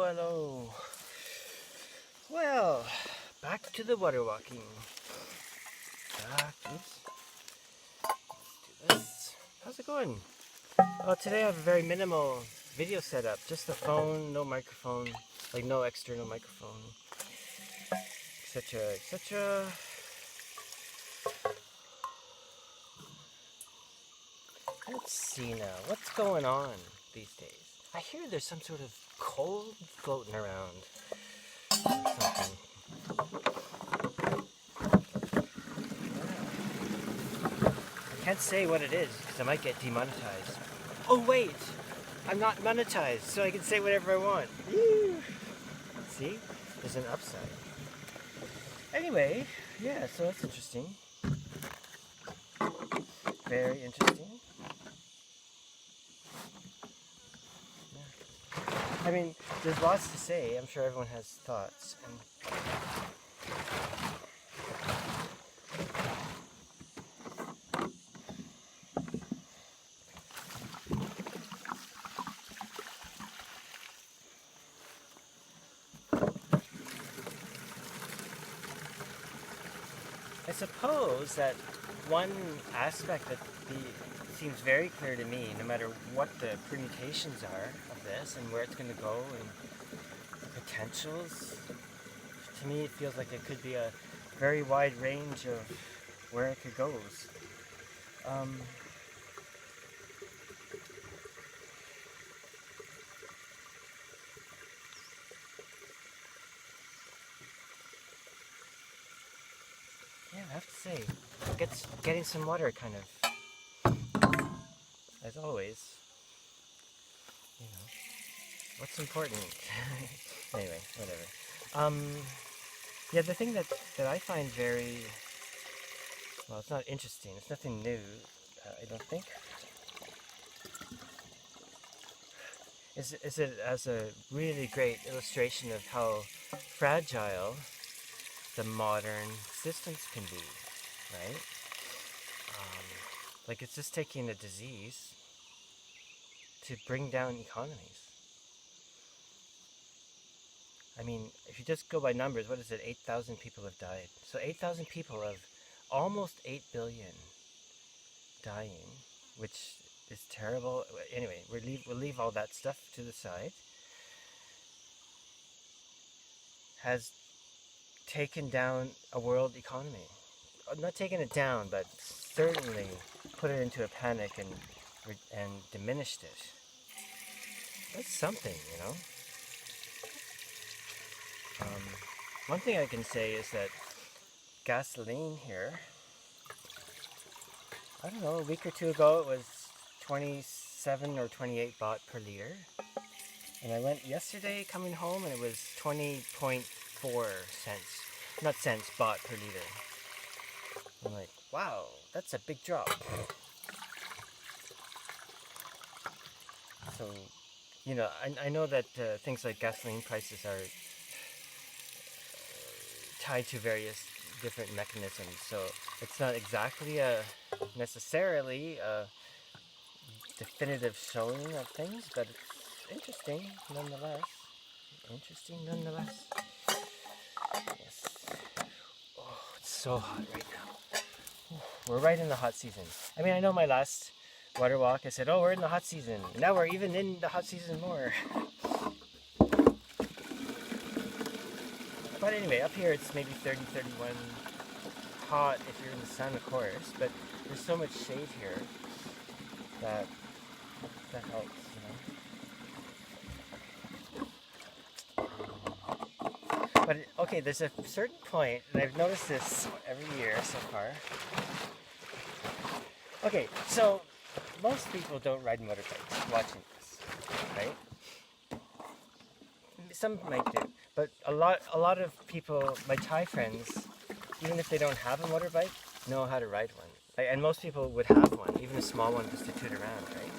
Hello. Well, back to the water walking. Oops. Let's do this. How's it going? Oh, today I have a very minimal video setup. Just the phone, no microphone, like no external microphone, etc., etc. Let's see now. What's going on these days? I hear there's some sort of cold floating around. Something. I can't say what it is because I might get demonetized. Oh wait, I'm not monetized, so I can say whatever I want. See, there's an upside. Anyway, yeah, so that's interesting. Very interesting. Yeah. I mean, there's lots to say. I'm sure everyone has thoughts. I suppose that one aspect that seems very clear to me, no matter what the permutations are of this and where it's going to go and the potentials, to me it feels like it could be a very wide range of where it could go. Yeah, I have to say, getting some water kind of, as always, you know, what's important. Anyway, whatever. Yeah, the thing that I find very, well, it's not interesting, it's nothing new, I don't think, is it as a really great illustration of how fragile the modern systems can be, right? Like it's just taking a disease to bring down economies. I mean, if you just go by numbers, what is it? 8,000 people have died. So 8,000 people of almost 8 billion dying, which is terrible. Anyway, we'll leave all that stuff to the side. Has taken down a world economy. Not taken it down, but certainly put it into a panic and diminished it. That's something, you know. One thing I can say is that gasoline here, I don't know, a week or two ago it was 27 or 28 baht per liter. And I went yesterday coming home and it was 20.4 cents. Not cents, baht per liter. I'm like, wow, that's a big drop. So, you know, I know that things like gasoline prices are tied to various different mechanisms. So it's not exactly necessarily a definitive showing of things, but it's interesting nonetheless. Yes. Oh, it's so hot right now. We're right in the hot season. I mean, I know my last water walk, I said, oh, we're in the hot season. Now we're even in the hot season more. But anyway, up here it's maybe 30, 31 hot if you're in the sun, of course, but there's so much shade here that helps, you know. But okay, there's a certain point, and I've noticed this every year so far. Okay, so most people don't ride motorbikes watching this, right? Some might do, but a lot of people, my Thai friends, even if they don't have a motorbike, know how to ride one. And most people would have one, even a small one, just to toot around, right?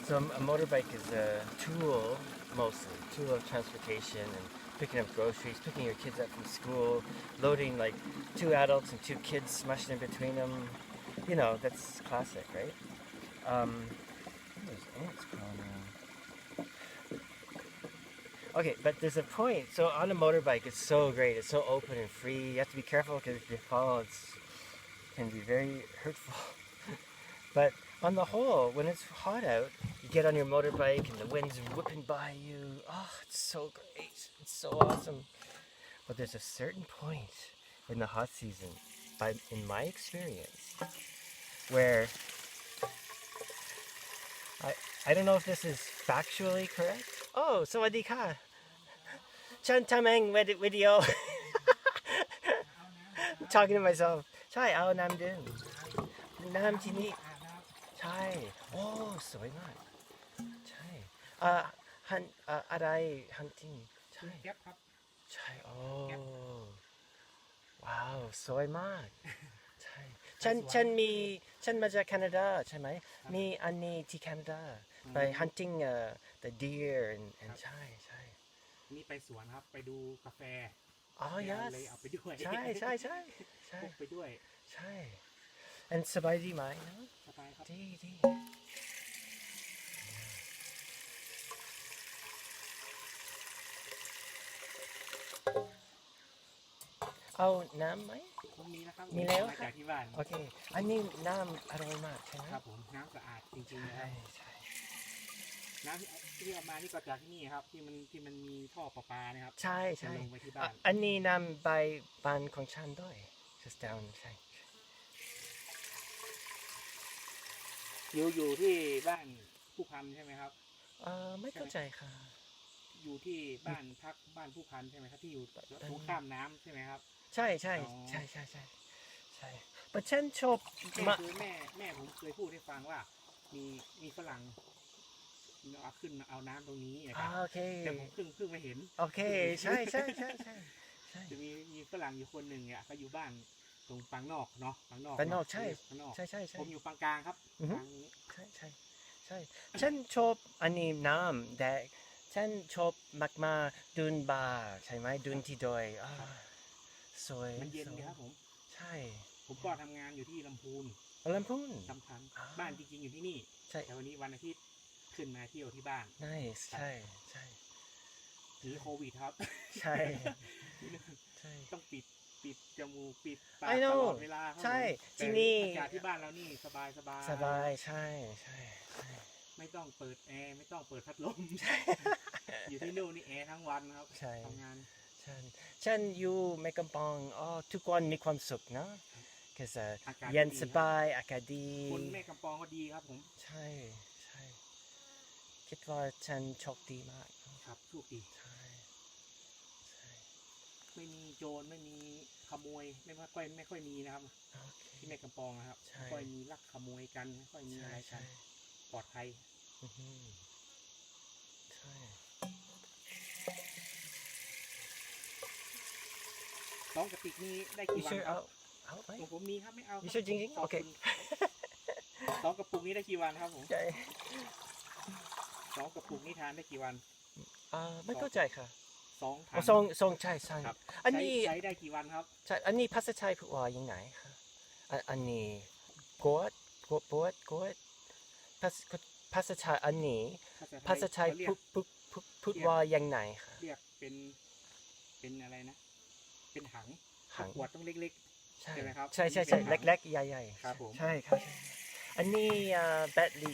So a motorbike is a tool, mostly, tool of transportation and picking up groceries, picking your kids up from school, loading like 2 adults and 2 kids smushed in between them. You know, that's classic, right? There's ants crawling around. Okay, but there's a point. So on a motorbike, it's so great. It's so open and free. You have to be careful because if you fall, it can be very hurtful. But on the whole, when it's hot out, you get on your motorbike and the wind's whipping by you. Oh, it's so great. It's so awesome. But there's a certain point in the hot season, in my experience, where I don't know if this is factually correct. Oh, สวัสดีค่ะ ฉันทำเองวิดีโอ talking to myself ใช่เอาน้ำดื่มน้ำที่นี่ใช่โอ้สวยมากใช่ฮันอะไร hunting ใช่ แก๊ปครับ ใช่โอ้ว้าวสวยมากใช่ฉันมาจากแคนาดาใช่ไหมมีอันนี้ที่แคนาดาไป hunting the deer and ใช่ใช่ นี่ไปสวนครับไปดูกาแฟ อ๋อ yes เลยเอาไปด้วย ใช่ใช่ใช่ใช่ พกไปด้วย ใช่ and สบายดีไหมเนอะ สบายครับ ดีเอาน้ำไหม ผมมีนะครับ มีแล้ว มาจากที่บ้าน โอเคอันนี้น้ำอร่อยมากใช่ไหม ครับผมน้ำสะอาดจริงๆนะค ใช่ รับ ใช่ น้ำที่เอามานี่ก็จากที่นี่ครับที่มันมีท่อประปานะครับ ใช่ใช่ จะลงไปที่บ้าน อันนี้น้ำใบบ้านของฉันด้วย just down ใช่ อยู่ที่บ้านผู้พันใช่ไหมครับ ไม่เข้าใจค่ะ อยู่ที่บ้านพักบ้านผู้พันใช่ไหมครับที่อยู่ตรงข้ามน้ำใช่ไหมครับ ใช่ใช่ อ๋อ ใช่ใช่ใช่ใช่แต่ฉันชอบ คือแม่ผมเคยพูดให้ฟังว่ามีฝรั่งเอาขึ้นมาเอาน้ำตรงนี้นะครั โอเค แต่ผมเพิ่งมาเห็น โอเคใช่ใช่ใช่ใช่ใช่ จะมีฝรั่งอยู่คนหนึ่งเนี่ยเขาอยู่บ้านตรงปางนอกเนาะปางนอก ปางนอกใช่ ปางนอก ใช่ใช่ใช่ ผมอยู่ปางกลางครับ อือฮึ ปางนี้ ใช่ใช่ใช่ฉันชอบอันนี้น้ำแต่ฉันชอบมากมาดุนบาร์ใช่ไหมดุนที่ดอยสวย มันเย็น สว ดีครับผม ใช่ ผมก็ทำงานอยู่ที่ลำพูน ลำพูน สำคัญ อ่า บ้านจริงๆอยู่ที่นี่ ใช่ แต่วันนี้วันอาทิตย์ขึ้นมาเที่ยวที่บ้าน nice ใช่ใช่ หนีโควิดครับ ใช่ใช่ ต้องปิดจมูกปิดปาก I ต know ลอดเวลาครับ ใช่ ผม ที่นี่ แต่อากาศที่บ้านเรานี่สบาย สบายใช่ใช่ใช่ ไม่ต้องเปิดแอร์ไม่ต้องเปิดพัดลม อยู่ที่นู่นนี่แอร์ทั้งวันครับ ใช่ ทำงาน ฉันอยู่แม่กำปองทุกวันมีความสุขนะคือ อากาศ เย็น ดี สบายอากาศดี คนแม่กำปองก็ดีครับผม ใช่ใช่คิดว่าฉันโชคดีมาก ครับโชคดี ใช่ใช่ ไม่มีโจรไม่มีขโมยไม่ค่อยมีนะครับ โอเค ที่แม่กำปองนะครับ ใช่ ไม่ค่อยมีลักขโมยกันไม่ค่อยมี ใช่ อะไรกั ใช่ นปลอดภัย อือหือใช่ สองกระติกนี้ได้ you กี่วัน sure ครับ เอาไหม ของผมมีครับไม่เอา you sure จริงๆโอเค สองกระปุกนี้ได้กี่วันครับผม ใช่ สองกระปุกนี้ทานได้กี่วัน ไม่เข้าใจค่ะ สองถั ทรงใช่ใช่ ครับ อันนี้ ใช้ได้กี่วันครับ ใช่อันนี้ภาษาไทยพูดว่ายังไงคะอันนี้กดภาษาไทยอันนี้ภาษาไทย เขเรียก พูดว่ายังไงคะ เรียกเป็นอะไรนะ เป็นถัง ถัง ขวดต้องเล็ก ใช่ ใช่ไหมครับ ใช่ เป็นถัง เล็กๆใหญ่ๆ ครับผม ใช่ครับอันนี้แบตลิ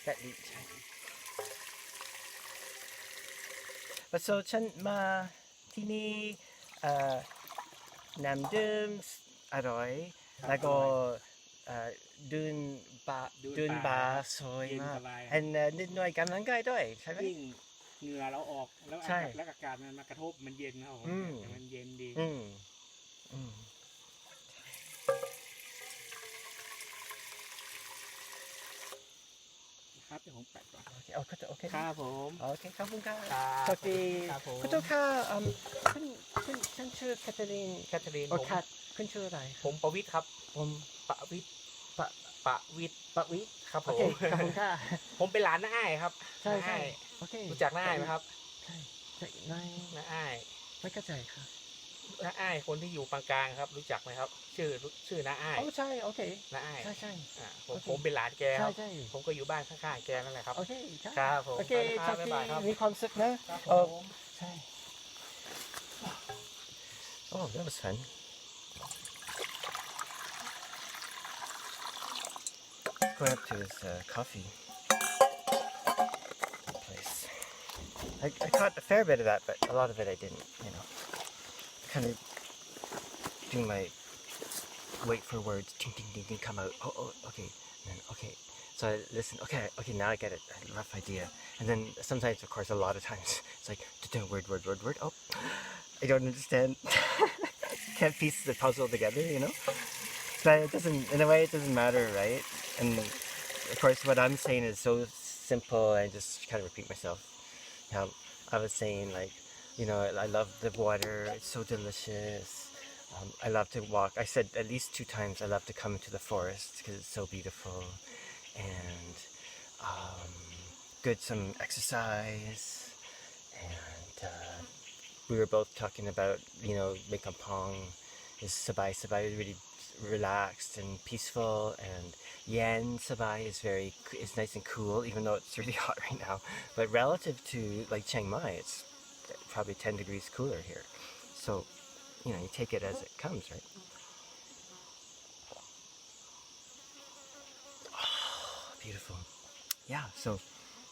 ใช่แล้วsoฉันมาที่นี่น้ำดื่มอร่อยแล้วก็เดินบาร์สวย เย็น มาก สบาย and นิดหน่อยกำลังกายด้วยใช่ไหม ยิ่งเหงื่อเราออกแล้ว ใช่ อากาศมันมากระทบมันเย็นนะครับผม อืม แต่มันเย็นดี อืม ครับเดี๋ยวผมแปะก่อน โอเค ครับผม โอเคขอบคุณค่ะ ครับ โชคดี ครับผม คุณตุ๊กค่ะคุณฉันชื่อแคทเธอรีน แคทเธอรีน โอ้ ผม แคทคุณชื่ออะไร ผมประวิทย์ครับ ผม ประวิทย์ ปะ ประวิทย์ ปะวิ ครับผ โอ ม เคขอบคุณค่ะ ผมเป็นหลานน้าอ้ายครับ ใช่ น้าอ้าย โอเค รู้จักน้าอ้ายไหมครับ ใช่ใช่นาย น้าอ้าย ไม่เข้าใจค่ะ น้าอ้ายคนที่อยู่ปางกลางครับรู้จักไหมครับชื่อน้าอ้าย โอ้ใช่โอเค น้าอ้าย ใช่ใช่ ผม โอเค ผมเป็นหลานแกค ใช่ รับ ใช่ ผมก็อยู่บ้านข้างๆแกนั่นแหละครับ โอเคใช่ ครับผม โอเค ไปนะครับ โชคดี บ๊ายบายครับ มีความสุขนะครับ ผม ใช่ Oh, that was fun. Going up to this coffee place. I caught a fair bit of that, but a lot of it I didn't, you know. Kind of do my wait for words, ding, ding, ding, ding, come out. Oh, okay. And then, okay. So I listen, okay, now I get it. A rough idea. And then sometimes, of course, a lot of times, it's like, word. Oh, I don't understand. Can't piece the puzzle together, you know? But it doesn't, in a way, it doesn't matter, right? And of course, what I'm saying is so simple, I just kind of repeat myself. How I was saying, like, you know, I love the water, it's so delicious. I love to walk. I said at least 2 times I love to come into the forest because it's so beautiful. And some exercise. And we were both talking about, you know, Mekampong is Sabai. Sabai is really relaxed and peaceful, and Yan Sabai is nice and cool, even though it's really hot right now. But relative to like Chiang Mai, it's probably 10 degrees cooler here. So, you know, you take it as it comes, right? Oh, beautiful. Yeah, so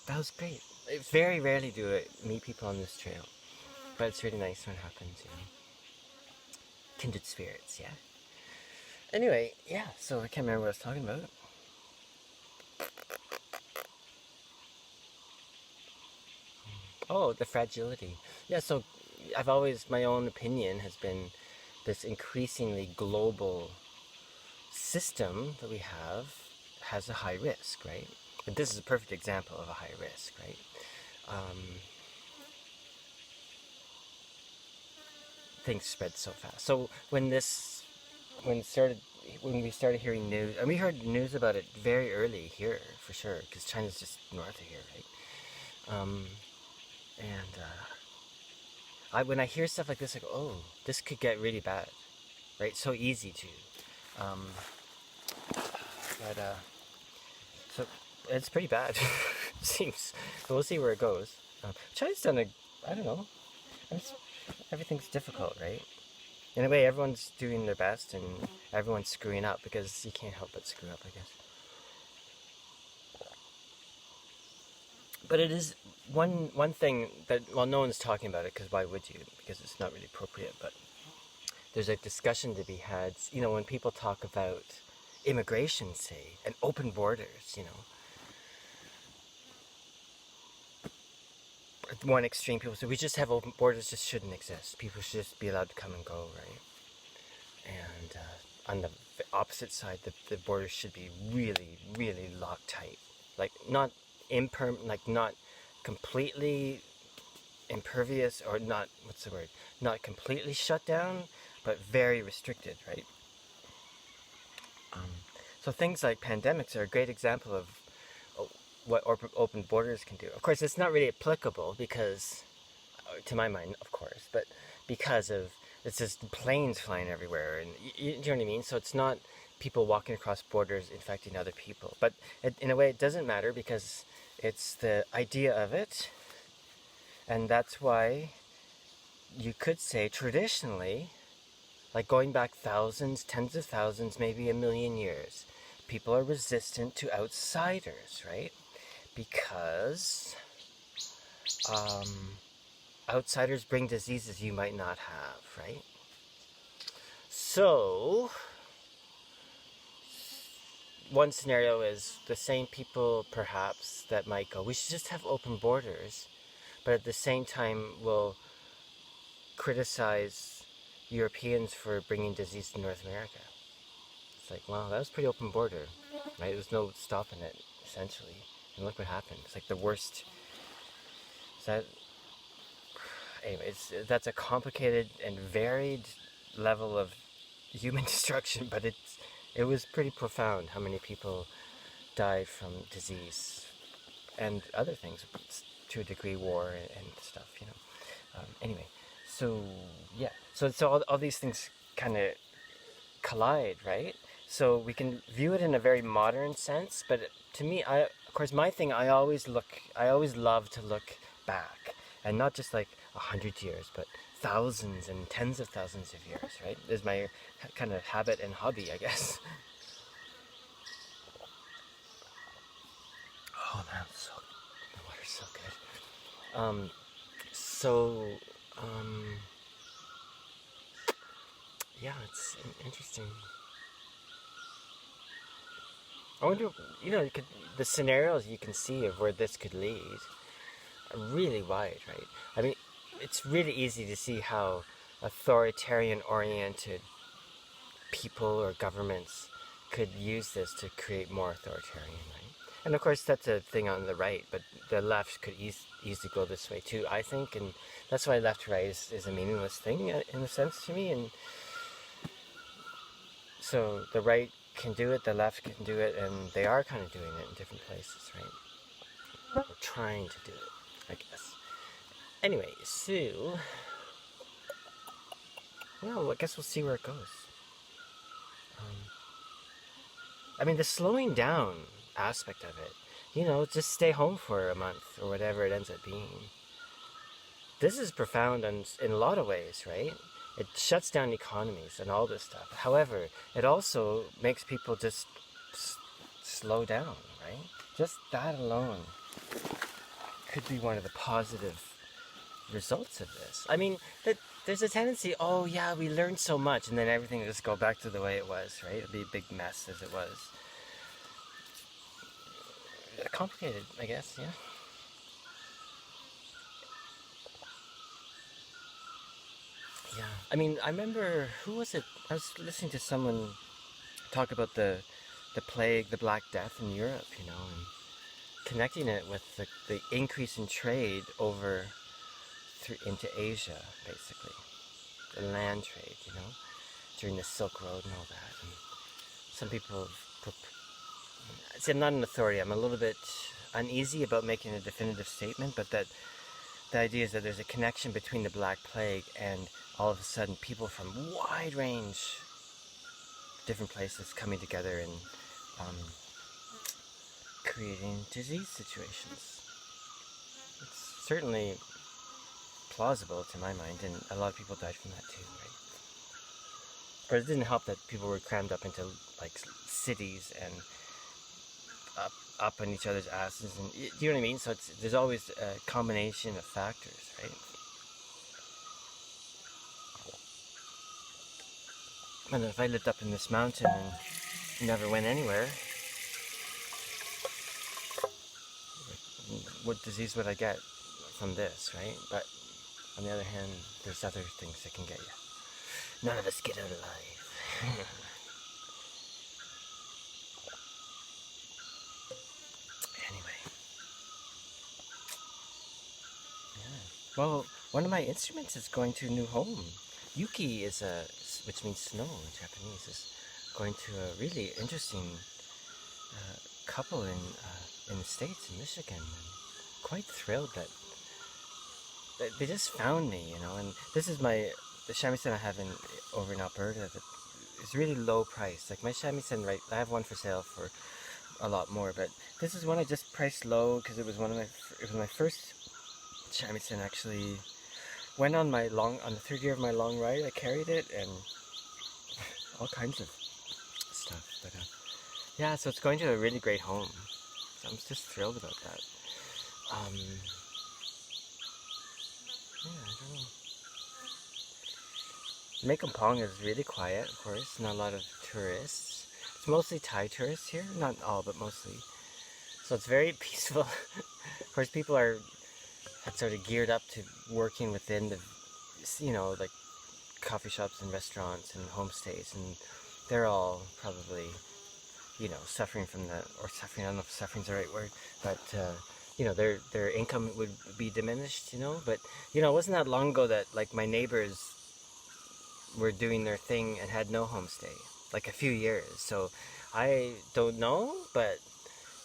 that was great. I very rarely do I meet people on this trail, but it's really nice when it happens, you know. Kindred spirits, yeah. Anyway, yeah, so I can't remember what I was talking about. Oh, the fragility. Yeah, so I've always, my own opinion has been this increasingly global system that we have has a high risk, right? But this is a perfect example of a high risk, right? Things spread so fast. So when we started hearing news, and we heard news about it very early here for sure, because China's just north of here, right? When I hear stuff like this, I go, oh, this could get really bad, right? So easy to. So it's pretty bad, seems. But we'll see where it goes. China's done I don't know. Everything's difficult, right? In a way, everyone's doing their best and everyone's screwing up because you can't help but screw up, I guess. But it is one thing that, well, no one's talking about it because why would you? Because it's not really appropriate, but there's a discussion to be had, you know, when people talk about immigration, say, and open borders, you know. At one extreme, people say, we just have open borders, just shouldn't exist. People should just be allowed to come and go, right? And on the opposite side, the borders should be really, really locked tight. Like, not not completely impervious, or not, what's the word? Not completely shut down, but very restricted, right? So things like pandemics are a great example of what open borders can do. Of course, it's not really applicable because, to my mind, of course, but because of it's just planes flying everywhere, and you know what I mean. So it's not people walking across borders infecting other people. But in a way, it doesn't matter because it's the idea of it, and that's why you could say traditionally, like going back thousands, tens of thousands, maybe a million years, people are resistant to outsiders, right? Because outsiders bring diseases you might not have, right? So, one scenario is the same people, perhaps, that might go, we should just have open borders, but at the same time will criticize Europeans for bringing disease to North America. It's like, well, that was pretty open border, right? There's no stopping it, essentially. And look what happened. It's like the worst. Anyway, that's a complicated and varied level of human destruction, but it was pretty profound how many people died from disease and other things, to a degree, war and stuff, you know. Anyway, so yeah, so all these things kind of collide, right? So we can view it in a very modern sense, but to me, of course, my thing, I always love to look back, and not just like 100 years, but thousands and tens of thousands of years, right? Is my kind of habit and hobby, I guess. Oh man, the water's so good. So, um, yeah, it's interesting. I wonder, the scenarios you can see of where this could lead are really wide, right? I mean, it's really easy to see how authoritarian-oriented people or governments could use this to create more authoritarian, right? And of course, that's a thing on the right, but the left could easily go this way too, I think, and that's why left-right is a meaningless thing in a sense to me, and so the right can do it, the left can do it, and they are kind of doing it in different places, right? Or trying to do it, I guess. Anyway, so, well, I guess we'll see where it goes. I mean, the slowing down aspect of it, just stay home for a month or whatever it ends up being. This is profound in a lot of ways, right? It shuts down economies and all this stuff. However, it also makes people just slow down, right? Just that alone could be one of the positive results of this. I mean, there's a tendency, oh yeah, we learned so much, and then everything will just go back to the way it was, right? It'll be a big mess as it was. Complicated, I guess, yeah. Yeah, I mean, I remember, who was it? I was listening to someone talk about the plague, the Black Death in Europe, and connecting it with the increase in trade over into Asia, basically. The land trade, during the Silk Road and all that. And some people see, I'm not an authority. I'm a little bit uneasy about making a definitive statement, but that the idea is that there's a connection between the Black Plague and all of a sudden people from wide range, different places coming together and creating disease situations. It's certainly plausible to my mind, and a lot of people died from that too, right? But it didn't help that people were crammed up into like cities and up on each other's asses, and do you know what I mean? So there's always a combination of factors, right? And if I lived up in this mountain and never went anywhere, what disease would I get from this, right? But on the other hand, there's other things that can get you. None of us get out alive. Anyway. Yeah. Well, one of my instruments is going to a new home. Yuki which means snow in Japanese, is going to a really interesting couple in the States, in Michigan. I'm quite thrilled that they just found me, and this is the shamisen I have over in Alberta that is really low price. Like my shamisen, right, I have one for sale for a lot more, but this is one I just priced low because it was my first shamisen. Actually went on the third year of my long ride. I carried it and all kinds of stuff, but yeah, so it's going to a really great home, so I'm just thrilled about that. Yeah, I don't know. Mekongpong is really quiet, of course, not a lot of tourists. It's mostly Thai tourists here, not all, but mostly. So it's very peaceful. Of course, people had sort of geared up to working within the, like coffee shops and restaurants and homestays, and they're all probably, suffering from I don't know if suffering's the right word, but their income would be diminished, but it wasn't that long ago that like my neighbors were doing their thing and had no homestay, like a few years. So I don't know, but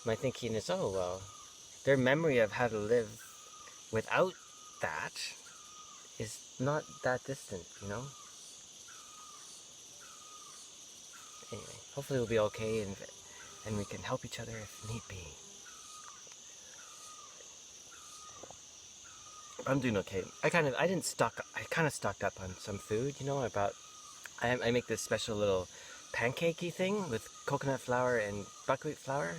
my thinking is, oh well, their memory of how to live without that is not that distant, you know? Anyway, hopefully we'll be okay and we can help each other if need be. I'm doing okay. I kind of stocked up on some food, you know, I make this special little pancakey thing with coconut flour and buckwheat flour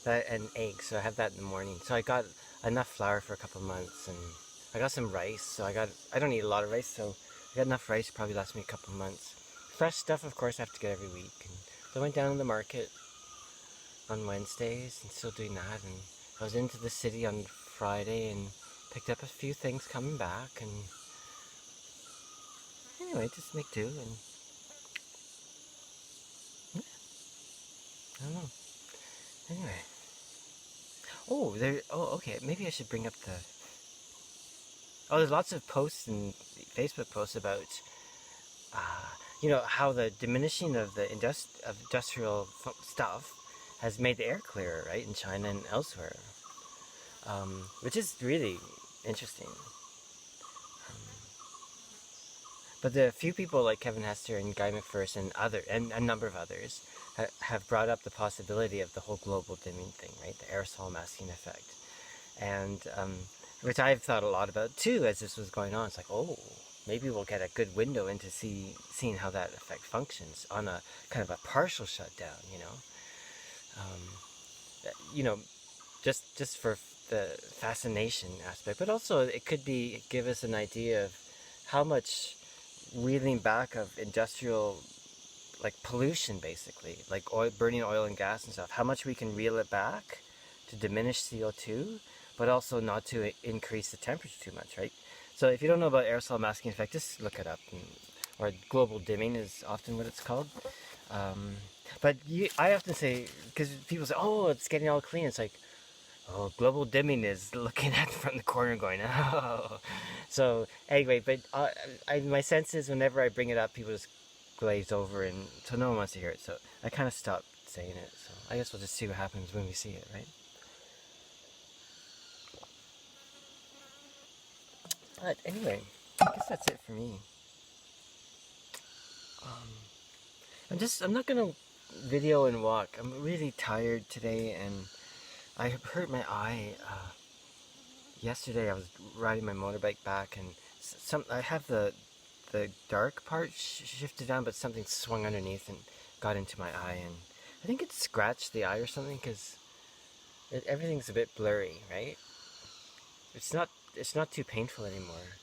and eggs, so I have that in the morning. So I got enough flour for a couple months, and I got some rice, so I don't eat a lot of rice, so I got enough rice to probably last me a couple months. Fresh stuff, of course, I have to get every week. And so I went down to the market on Wednesdays and still doing that, and I was into the city on Friday and picked up a few things coming back, and anyway, just make do, and yeah, I don't know. Anyway. Okay, maybe I should bring up there's lots of posts and Facebook posts about, how the diminishing of the industrial stuff has made the air clearer, right, in China and elsewhere, which is really interesting. But the few people like Kevin Hester and Guy McPherson and a number of others have brought up the possibility of the whole global dimming thing, right? The aerosol masking effect, and which I've thought a lot about too as this was going on. It's like, oh, maybe we'll get a good window into seeing how that effect functions on a kind of a partial shutdown, just for the fascination aspect, but also it could give us an idea of how much reeling back of industrial pollution, basically, like burning oil and gas and stuff, how much we can reel it back to diminish CO2, but also not to increase the temperature too much, right? So if you don't know about aerosol masking effect, just look it up, or global dimming is often what it's called. I often say, because people say, oh, it's getting all clean, it's like, oh, global dimming is looking at from the corner going, oh. So anyway, but my sense is whenever I bring it up, people just glaze over, and so no one wants to hear it. So I kind of stopped saying it. So I guess we'll just see what happens when we see it, right? But anyway, I guess that's it for me. I'm not gonna video and walk. I'm really tired today, and I hurt my eye. Yesterday I was riding my motorbike back, and I have the dark part shifted down, but something swung underneath and got into my eye, and I think it scratched the eye or something, because everything's a bit blurry, right? It's not too painful anymore,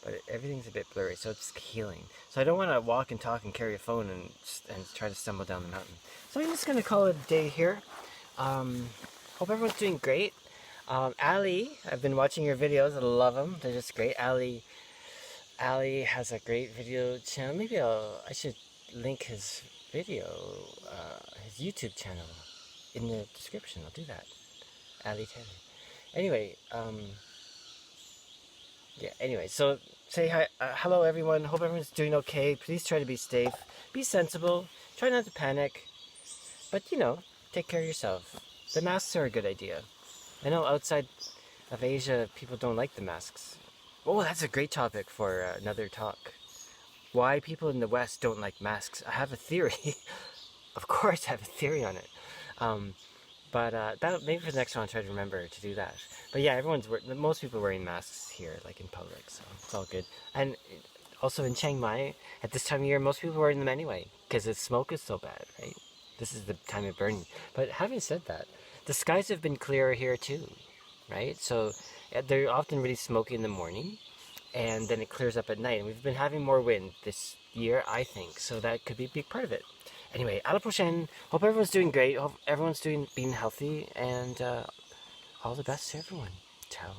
but everything's a bit blurry, so it's healing. So I don't want to walk and talk and carry a phone and try to stumble down the mountain. So I'm just gonna call it a day here. Hope everyone's doing great. Ali, I've been watching your videos. I love them. They're just great. Ali has a great video channel. Maybe I should link his video, his YouTube channel in the description. I'll do that. Ali Taylor. Anyway, so say hi, hello everyone. Hope everyone's doing okay. Please try to be safe. Be sensible. Try not to panic. But, take care of yourself. The masks are a good idea. I know outside of Asia, people don't like the masks. Oh, that's a great topic for another talk. Why people in the West don't like masks. I have a theory. Of course I have a theory on it. Maybe for the next one I'll try to remember to do that. But yeah, most people are wearing masks here, like in public, so it's all good. And also in Chiang Mai, at this time of year, most people are wearing them anyway, because the smoke is so bad, right? This is the time of burning. But having said that, the skies have been clearer here too, right? So they're often really smoky in the morning, and then it clears up at night. And we've been having more wind this year, I think, so that could be a big part of it. Anyway, Alapushen, hope everyone's doing great. Hope everyone's being healthy, and all the best to everyone. Ciao.